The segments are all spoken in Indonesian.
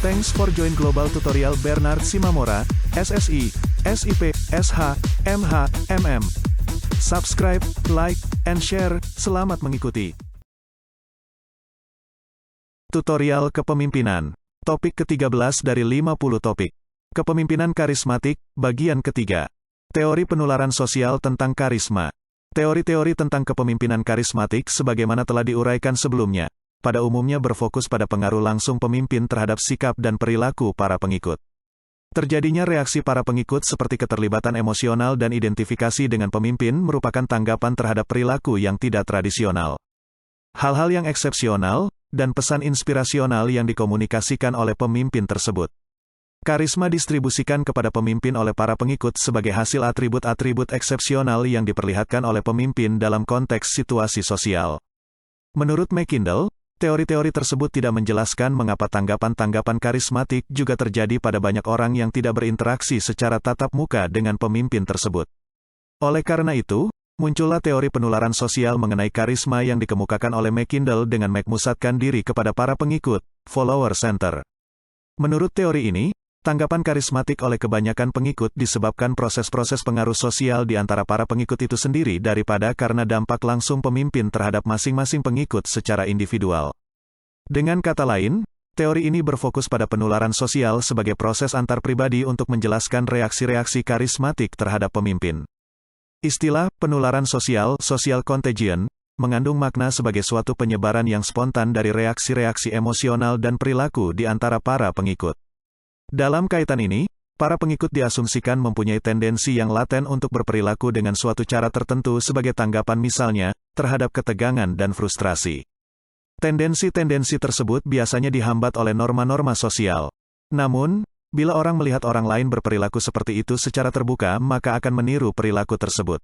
Thanks for join Global Tutorial Bernard Simamora, SSI, SIP, SH, MH, MM. Subscribe, like, and share. Selamat mengikuti. Tutorial Kepemimpinan. Topik ke-13 dari 50 topik. Kepemimpinan karismatik, bagian ketiga. Teori penularan sosial tentang karisma. Teori-teori tentang kepemimpinan karismatik sebagaimana telah diuraikan sebelumnya, pada umumnya berfokus pada pengaruh langsung pemimpin terhadap sikap dan perilaku para pengikut. Terjadinya reaksi para pengikut seperti keterlibatan emosional dan identifikasi dengan pemimpin merupakan tanggapan terhadap perilaku yang tidak tradisional. Hal-hal yang eksepsional, dan pesan inspirasional yang dikomunikasikan oleh pemimpin tersebut. Karisma distribusikan kepada pemimpin oleh para pengikut sebagai hasil atribut-atribut eksepsional yang diperlihatkan oleh pemimpin dalam konteks situasi sosial. Menurut McKindle, teori-teori tersebut tidak menjelaskan mengapa tanggapan-tanggapan karismatik juga terjadi pada banyak orang yang tidak berinteraksi secara tatap muka dengan pemimpin tersebut. Oleh karena itu, muncullah teori penularan sosial mengenai karisma yang dikemukakan oleh McKindle dengan memusatkan diri kepada para pengikut, follower center. Menurut teori ini, tanggapan karismatik oleh kebanyakan pengikut disebabkan proses-proses pengaruh sosial di antara para pengikut itu sendiri daripada karena dampak langsung pemimpin terhadap masing-masing pengikut secara individual. Dengan kata lain, teori ini berfokus pada penularan sosial sebagai proses antar pribadi untuk menjelaskan reaksi-reaksi karismatik terhadap pemimpin. Istilah penularan sosial, social contagion, mengandung makna sebagai suatu penyebaran yang spontan dari reaksi-reaksi emosional dan perilaku di antara para pengikut. Dalam kaitan ini, para pengikut diasumsikan mempunyai tendensi yang laten untuk berperilaku dengan suatu cara tertentu sebagai tanggapan misalnya, terhadap ketegangan dan frustrasi. Tendensi-tendensi tersebut biasanya dihambat oleh norma-norma sosial. Namun, bila orang melihat orang lain berperilaku seperti itu secara terbuka maka akan meniru perilaku tersebut.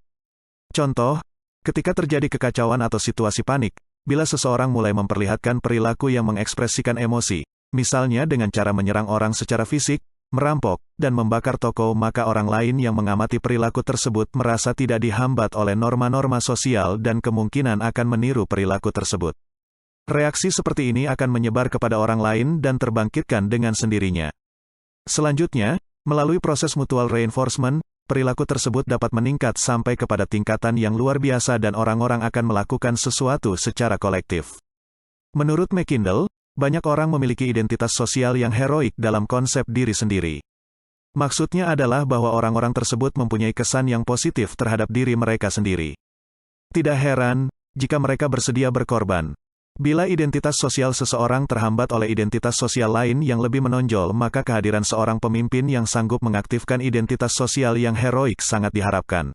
Contoh, ketika terjadi kekacauan atau situasi panik, bila seseorang mulai memperlihatkan perilaku yang mengekspresikan emosi, misalnya dengan cara menyerang orang secara fisik, merampok, dan membakar toko, maka orang lain yang mengamati perilaku tersebut merasa tidak dihambat oleh norma-norma sosial dan kemungkinan akan meniru perilaku tersebut. Reaksi seperti ini akan menyebar kepada orang lain dan terbangkitkan dengan sendirinya. Selanjutnya, melalui proses mutual reinforcement, perilaku tersebut dapat meningkat sampai kepada tingkatan yang luar biasa dan orang-orang akan melakukan sesuatu secara kolektif. Menurut McKindle, banyak orang memiliki identitas sosial yang heroik dalam konsep diri sendiri. Maksudnya adalah bahwa orang-orang tersebut mempunyai kesan yang positif terhadap diri mereka sendiri. Tidak heran, jika mereka bersedia berkorban. Bila identitas sosial seseorang terhambat oleh identitas sosial lain yang lebih menonjol, maka kehadiran seorang pemimpin yang sanggup mengaktifkan identitas sosial yang heroik sangat diharapkan.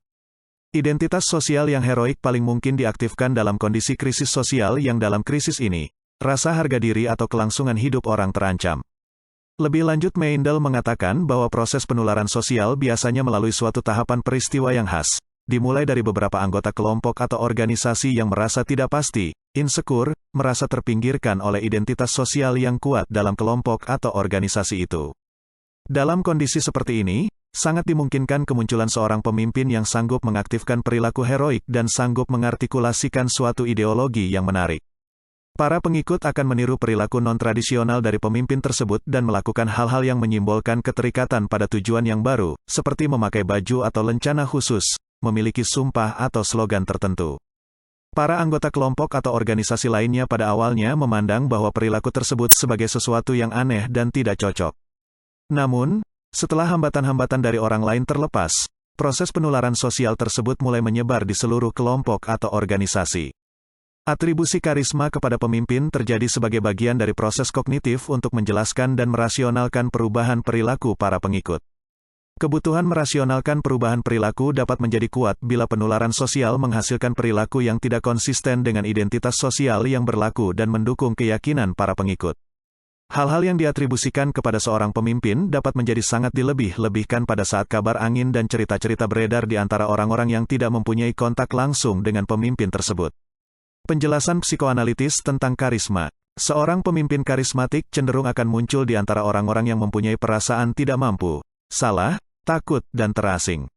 Identitas sosial yang heroik paling mungkin diaktifkan dalam kondisi krisis sosial yang dalam krisis ini, rasa harga diri atau kelangsungan hidup orang terancam. Lebih lanjut McKindle mengatakan bahwa proses penularan sosial biasanya melalui suatu tahapan peristiwa yang khas, dimulai dari beberapa anggota kelompok atau organisasi yang merasa tidak pasti, insecure, merasa terpinggirkan oleh identitas sosial yang kuat dalam kelompok atau organisasi itu. Dalam kondisi seperti ini, sangat dimungkinkan kemunculan seorang pemimpin yang sanggup mengaktifkan perilaku heroik dan sanggup mengartikulasikan suatu ideologi yang menarik. Para pengikut akan meniru perilaku non-tradisional dari pemimpin tersebut dan melakukan hal-hal yang menyimbolkan keterikatan pada tujuan yang baru, seperti memakai baju atau lencana khusus, memiliki sumpah atau slogan tertentu. Para anggota kelompok atau organisasi lainnya pada awalnya memandang bahwa perilaku tersebut sebagai sesuatu yang aneh dan tidak cocok. Namun, setelah hambatan-hambatan dari orang lain terlepas, proses penularan sosial tersebut mulai menyebar di seluruh kelompok atau organisasi. Atribusi karisma kepada pemimpin terjadi sebagai bagian dari proses kognitif untuk menjelaskan dan merasionalkan perubahan perilaku para pengikut. Kebutuhan merasionalkan perubahan perilaku dapat menjadi kuat bila penularan sosial menghasilkan perilaku yang tidak konsisten dengan identitas sosial yang berlaku dan mendukung keyakinan para pengikut. Hal-hal yang diatribusikan kepada seorang pemimpin dapat menjadi sangat dilebih-lebihkan pada saat kabar angin dan cerita-cerita beredar di antara orang-orang yang tidak mempunyai kontak langsung dengan pemimpin tersebut. Penjelasan psikoanalitis tentang karisma. Seorang pemimpin karismatik cenderung akan muncul di antara orang-orang yang mempunyai perasaan tidak mampu, salah, takut, dan terasing.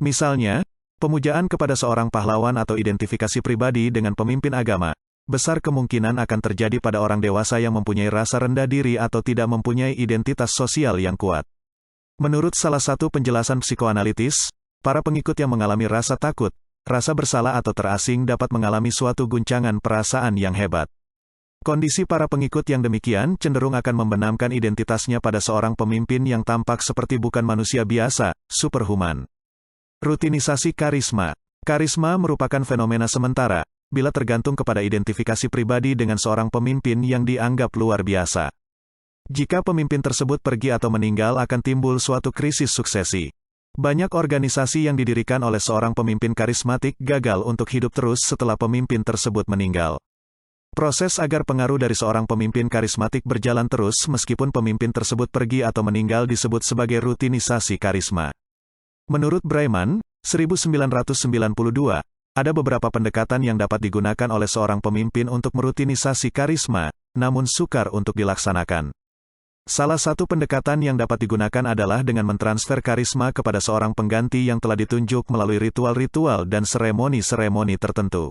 Misalnya, pemujaan kepada seorang pahlawan atau identifikasi pribadi dengan pemimpin agama, besar kemungkinan akan terjadi pada orang dewasa yang mempunyai rasa rendah diri atau tidak mempunyai identitas sosial yang kuat. Menurut salah satu penjelasan psikoanalitis, para pengikut yang mengalami rasa takut, rasa bersalah atau terasing dapat mengalami suatu guncangan perasaan yang hebat. Kondisi para pengikut yang demikian cenderung akan membenamkan identitasnya pada seorang pemimpin yang tampak seperti bukan manusia biasa, superhuman. Rutinisasi karisma. Karisma merupakan fenomena sementara, bila tergantung kepada identifikasi pribadi dengan seorang pemimpin yang dianggap luar biasa. Jika pemimpin tersebut pergi atau meninggal akan timbul suatu krisis suksesi. Banyak organisasi yang didirikan oleh seorang pemimpin karismatik gagal untuk hidup terus setelah pemimpin tersebut meninggal. Proses agar pengaruh dari seorang pemimpin karismatik berjalan terus meskipun pemimpin tersebut pergi atau meninggal disebut sebagai rutinisasi karisma. Menurut Braiman, 1992, ada beberapa pendekatan yang dapat digunakan oleh seorang pemimpin untuk merutinisasi karisma, namun sukar untuk dilaksanakan. Salah satu pendekatan yang dapat digunakan adalah dengan mentransfer karisma kepada seorang pengganti yang telah ditunjuk melalui ritual-ritual dan seremoni-seremoni tertentu.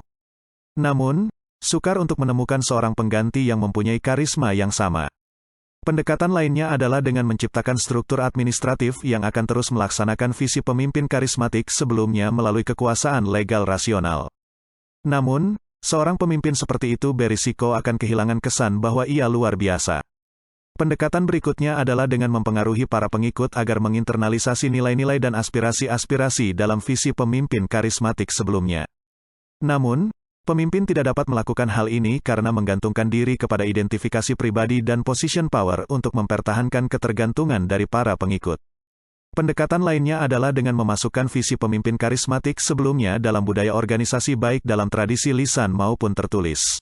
Namun, sukar untuk menemukan seorang pengganti yang mempunyai karisma yang sama. Pendekatan lainnya adalah dengan menciptakan struktur administratif yang akan terus melaksanakan visi pemimpin karismatik sebelumnya melalui kekuasaan legal rasional. Namun, seorang pemimpin seperti itu berisiko akan kehilangan kesan bahwa ia luar biasa. Pendekatan berikutnya adalah dengan mempengaruhi para pengikut agar menginternalisasi nilai-nilai dan aspirasi-aspirasi dalam visi pemimpin karismatik sebelumnya. Namun, pemimpin tidak dapat melakukan hal ini karena menggantungkan diri kepada identifikasi pribadi dan position power untuk mempertahankan ketergantungan dari para pengikut. Pendekatan lainnya adalah dengan memasukkan visi pemimpin karismatik sebelumnya dalam budaya organisasi baik dalam tradisi lisan maupun tertulis.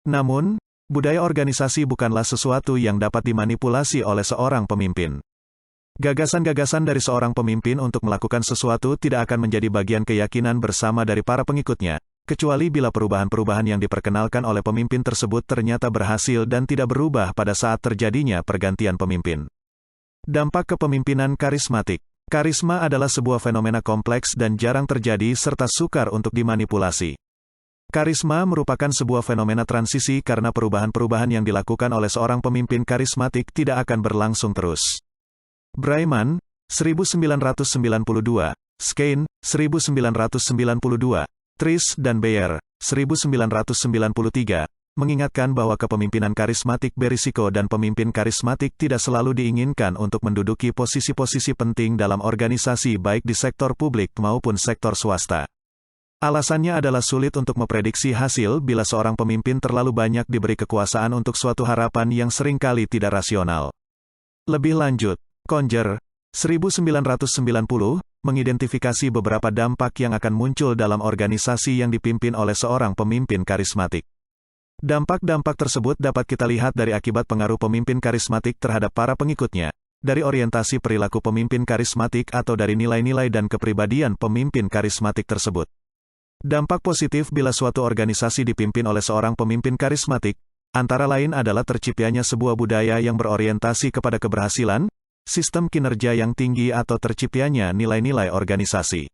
Namun, budaya organisasi bukanlah sesuatu yang dapat dimanipulasi oleh seorang pemimpin. Gagasan-gagasan dari seorang pemimpin untuk melakukan sesuatu tidak akan menjadi bagian keyakinan bersama dari para pengikutnya, kecuali bila perubahan-perubahan yang diperkenalkan oleh pemimpin tersebut ternyata berhasil dan tidak berubah pada saat terjadinya pergantian pemimpin. Dampak kepemimpinan karismatik. Karisma adalah sebuah fenomena kompleks dan jarang terjadi serta sukar untuk dimanipulasi. Karisma merupakan sebuah fenomena transisi karena perubahan-perubahan yang dilakukan oleh seorang pemimpin karismatik tidak akan berlangsung terus. Braiman, 1992, Skene, 1992, Tris dan Beyer, 1993, mengingatkan bahwa kepemimpinan karismatik berisiko dan pemimpin karismatik tidak selalu diinginkan untuk menduduki posisi-posisi penting dalam organisasi baik di sektor publik maupun sektor swasta. Alasannya adalah sulit untuk memprediksi hasil bila seorang pemimpin terlalu banyak diberi kekuasaan untuk suatu harapan yang seringkali tidak rasional. Lebih lanjut, Conger, 1990, mengidentifikasi beberapa dampak yang akan muncul dalam organisasi yang dipimpin oleh seorang pemimpin karismatik. Dampak-dampak tersebut dapat kita lihat dari akibat pengaruh pemimpin karismatik terhadap para pengikutnya, dari orientasi perilaku pemimpin karismatik atau dari nilai-nilai dan kepribadian pemimpin karismatik tersebut. Dampak positif bila suatu organisasi dipimpin oleh seorang pemimpin karismatik, antara lain adalah terciptanya sebuah budaya yang berorientasi kepada keberhasilan, sistem kinerja yang tinggi atau terciptanya nilai-nilai organisasi.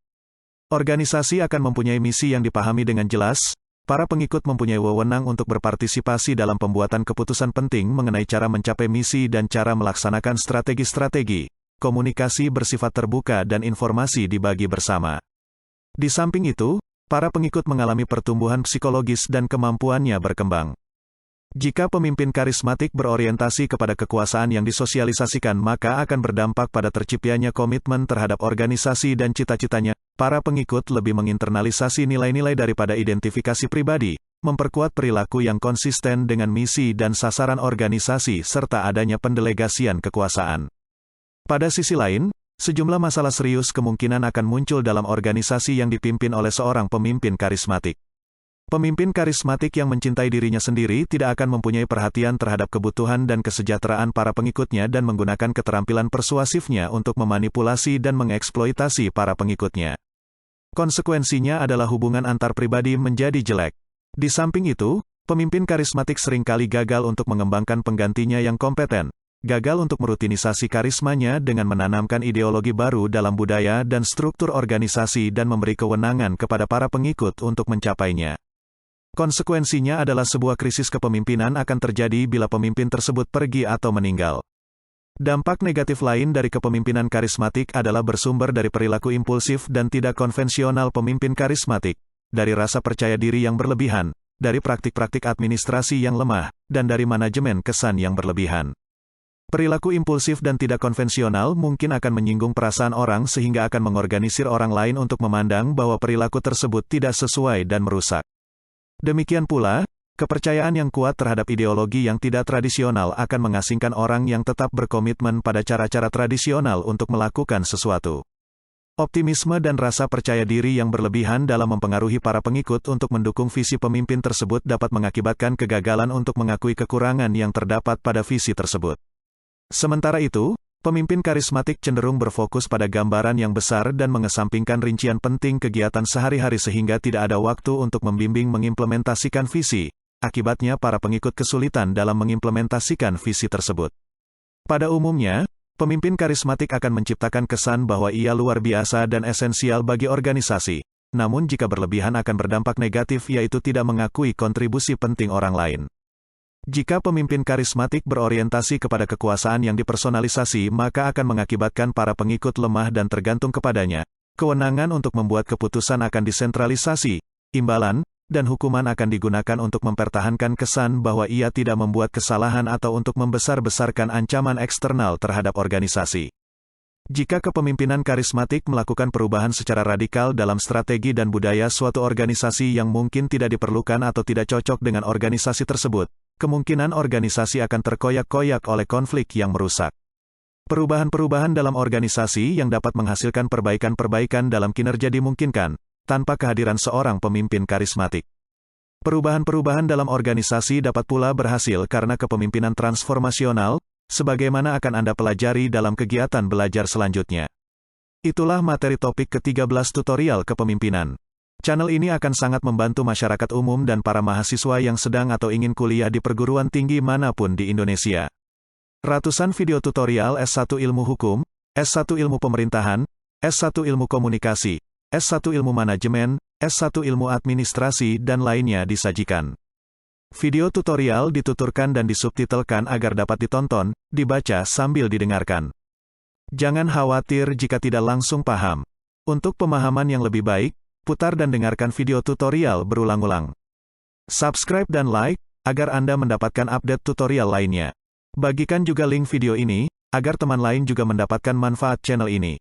Organisasi akan mempunyai misi yang dipahami dengan jelas, para pengikut mempunyai wewenang untuk berpartisipasi dalam pembuatan keputusan penting mengenai cara mencapai misi dan cara melaksanakan strategi-strategi, komunikasi bersifat terbuka dan informasi dibagi bersama. Di samping itu, para pengikut mengalami pertumbuhan psikologis dan kemampuannya berkembang. Jika pemimpin karismatik berorientasi kepada kekuasaan yang disosialisasikan maka akan berdampak pada terciptanya komitmen terhadap organisasi dan cita-citanya. Para pengikut lebih menginternalisasi nilai-nilai daripada identifikasi pribadi, memperkuat perilaku yang konsisten dengan misi dan sasaran organisasi serta adanya pendelegasian kekuasaan. Pada sisi lain, sejumlah masalah serius kemungkinan akan muncul dalam organisasi yang dipimpin oleh seorang pemimpin karismatik. Pemimpin karismatik yang mencintai dirinya sendiri tidak akan mempunyai perhatian terhadap kebutuhan dan kesejahteraan para pengikutnya dan menggunakan keterampilan persuasifnya untuk memanipulasi dan mengeksploitasi para pengikutnya. Konsekuensinya adalah hubungan antar pribadi menjadi jelek. Di samping itu, pemimpin karismatik seringkali gagal untuk mengembangkan penggantinya yang kompeten, gagal untuk merutinisasi karismanya dengan menanamkan ideologi baru dalam budaya dan struktur organisasi dan memberi kewenangan kepada para pengikut untuk mencapainya. Konsekuensinya adalah sebuah krisis kepemimpinan akan terjadi bila pemimpin tersebut pergi atau meninggal. Dampak negatif lain dari kepemimpinan karismatik adalah bersumber dari perilaku impulsif dan tidak konvensional pemimpin karismatik, dari rasa percaya diri yang berlebihan, dari praktik-praktik administrasi yang lemah, dan dari manajemen kesan yang berlebihan. Perilaku impulsif dan tidak konvensional mungkin akan menyinggung perasaan orang sehingga akan mengorganisir orang lain untuk memandang bahwa perilaku tersebut tidak sesuai dan merusak. Demikian pula, kepercayaan yang kuat terhadap ideologi yang tidak tradisional akan mengasingkan orang yang tetap berkomitmen pada cara-cara tradisional untuk melakukan sesuatu. Optimisme dan rasa percaya diri yang berlebihan dalam mempengaruhi para pengikut untuk mendukung visi pemimpin tersebut dapat mengakibatkan kegagalan untuk mengakui kekurangan yang terdapat pada visi tersebut. Sementara itu, pemimpin karismatik cenderung berfokus pada gambaran yang besar dan mengesampingkan rincian penting kegiatan sehari-hari sehingga tidak ada waktu untuk membimbing mengimplementasikan visi. Akibatnya para pengikut kesulitan dalam mengimplementasikan visi tersebut. Pada umumnya, pemimpin karismatik akan menciptakan kesan bahwa ia luar biasa dan esensial bagi organisasi. Namun jika berlebihan akan berdampak negatif yaitu tidak mengakui kontribusi penting orang lain. Jika pemimpin karismatik berorientasi kepada kekuasaan yang dipersonalisasi maka akan mengakibatkan para pengikut lemah dan tergantung kepadanya. Kewenangan untuk membuat keputusan akan disentralisasi, imbalan, dan hukuman akan digunakan untuk mempertahankan kesan bahwa ia tidak membuat kesalahan atau untuk membesar-besarkan ancaman eksternal terhadap organisasi. Jika kepemimpinan karismatik melakukan perubahan secara radikal dalam strategi dan budaya suatu organisasi yang mungkin tidak diperlukan atau tidak cocok dengan organisasi tersebut, kemungkinan organisasi akan terkoyak-koyak oleh konflik yang merusak. Perubahan-perubahan dalam organisasi yang dapat menghasilkan perbaikan-perbaikan dalam kinerja dimungkinkan, tanpa kehadiran seorang pemimpin karismatik. Perubahan-perubahan dalam organisasi dapat pula berhasil karena kepemimpinan transformasional, sebagaimana akan Anda pelajari dalam kegiatan belajar selanjutnya. Itulah materi topik ke-13 tutorial kepemimpinan. Channel ini akan sangat membantu masyarakat umum dan para mahasiswa yang sedang atau ingin kuliah di perguruan tinggi manapun di Indonesia. Ratusan video tutorial S1 Ilmu Hukum, S1 Ilmu Pemerintahan, S1 Ilmu Komunikasi, S1 Ilmu Manajemen, S1 Ilmu Administrasi dan lainnya disajikan. Video tutorial dituturkan dan disubtitelkan agar dapat ditonton, dibaca sambil didengarkan. Jangan khawatir jika tidak langsung paham. Untuk pemahaman yang lebih baik, putar dan dengarkan video tutorial berulang-ulang. Subscribe dan like, agar Anda mendapatkan update tutorial lainnya. Bagikan juga link video ini, agar teman lain juga mendapatkan manfaat channel ini.